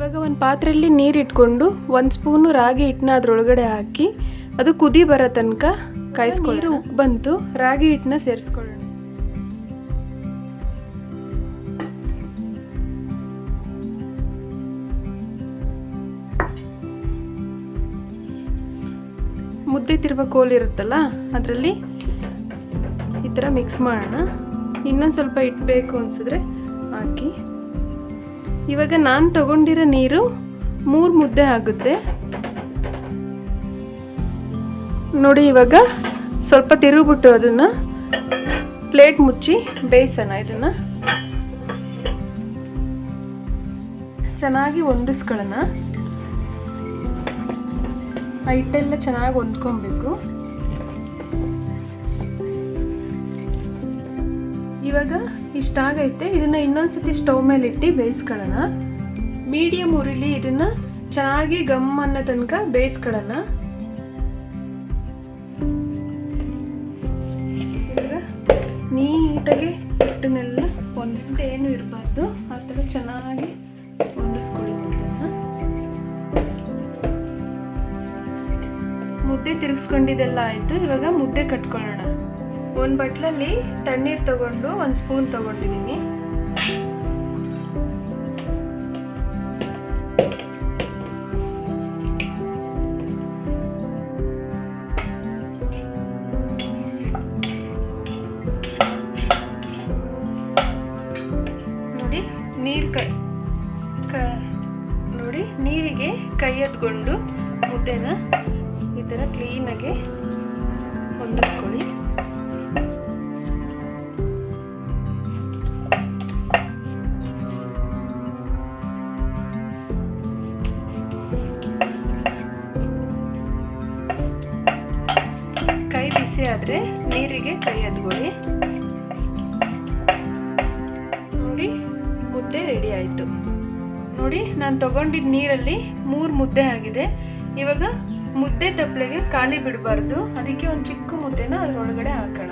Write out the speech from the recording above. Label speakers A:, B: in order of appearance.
A: ಇವಾಗ ಒಂದು ಪಾತ್ರೆಯಲ್ಲಿ ನೀರು ಇಟ್ಕೊಂಡು 1 ಸ್ಪೂನು ರಾಗಿ ಹಿಟ್ಟನ್ನ ಅದರೊಳಗಡೆ ಹಾಕಿ ಅದು ಕುದಿ ಬರೋ ತನಕ ಕಾಯಿಸ್ಕೊಳ್ಳಿ. ನೀರು ಉಪ್ಪು ಬಂತು, ರಾಗಿ ಹಿಟ್ಟನ್ನ ಸೇರಿಸ್ಕೊಳ್ಳೋಣ. ಮುದ್ದೆ ತಿರುವ ಕೋಲು ಇರುತ್ತಲ್ಲ ಅದರಲ್ಲಿ ಈ ಥರ ಮಿಕ್ಸ್ ಮಾಡೋಣ. ಇನ್ನೊಂದು ಸ್ವಲ್ಪ ಇಟ್ಬೇಕು ಅನಿಸಿದ್ರೆ ಹಾಕಿ. ಇವಾಗ ನಾನು ತಗೊಂಡಿರೋ ನೀರು 3 ಮುದ್ದೆ ಆಗುತ್ತೆ ನೋಡಿ. ಇವಾಗ ಸ್ವಲ್ಪ ತಿರುಗಿಬಿಟ್ಟು ಅದನ್ನು ಪ್ಲೇಟ್ ಮುಚ್ಚಿ ಬೇಯಿಸೋಣ. ಇದನ್ನು ಚೆನ್ನಾಗಿ ಹೊಂದಿಸ್ಕೊಳ್ಳೋಣ. ಹಿಟ್ಟೆಲ್ಲ ಚೆನ್ನಾಗಿ ಹೊಂದ್ಕೊಬೇಕು. ಇವಾಗ ಇಷ್ಟಾಗೈತೆ. ಇದನ್ನ ಇನ್ನೊಂದ್ಸತಿ ಸ್ಟವ್ ಮೇಲೆ ಇಟ್ಟು ಬೇಯಿಸ್ಕೊಳ್ಳೋಣ. ಮೀಡಿಯಂ ಉರಿಲಿ ಇದನ್ನ ಚೆನ್ನಾಗಿ ಗಮ್ ಅನ್ನೋ ತನಕ ಬೇಯಿಸ್ಕೊಳ್ಳೋಣ. ಇವಾಗ ನೀಟಾಗಿ ಹಿಟ್ಟನ್ನೆಲ್ಲ ಹೊಂದಿಸ್ಬಿಟ್ಟು ಏನು ಇರಬಾರ್ದು ಆ ಥರ ಚೆನ್ನಾಗಿ ಹೊಂದಿಸ್ಕೊಳ್ಳಿ. ಮುದ್ದೆ ತಿರುಗಿಸ್ಕೊಂಡಿದ್ದೆಲ್ಲ ಆಯಿತು. ಇವಾಗ ಮುದ್ದೆ ಕಟ್ಕೊಳ್ಳೋಣ. ಒಂದು ಬಟ್ಲಲ್ಲಿ ತಣ್ಣೀರು ತಗೊಂಡು 1 ಸ್ಪೂನ್ ತಗೊಂಡಿದ್ದೀನಿ. ನೋಡಿ ನೋಡಿ ನೀರಿಗೆ ಕೈ ಎತ್ಕೊಂಡು ಮುದ್ದೆನ ಈ ಥರ ಕ್ಲೀನಾಗಿ ಹೊಂದಿಸ್ಕೊಳ್ಳಿ. ಕೈ ಬಿಸಿ ಆದರೆ ನೀರಿಗೆ ಕೈ ಎತ್ಕೊಳ್ಳಿ. ನೋಡಿ ಮುದ್ದೆ ರೆಡಿ ಆಯಿತು. ನೋಡಿ ನಾನು ತಗೊಂಡಿದ್ದ ನೀರಲ್ಲಿ 3 ಮುದ್ದೆ ಆಗಿದೆ. ಇವಾಗ ಮುದ್ದೆ ತಪ್ಪಲೆಗೆ ಖಾಲಿ ಬಿಡಬಾರ್ದು, ಅದಕ್ಕೆ ಒಂದು ಚಿಕ್ಕ ಮುದ್ದೆನ ಅದರೊಳಗಡೆ ಹಾಕೋಣ.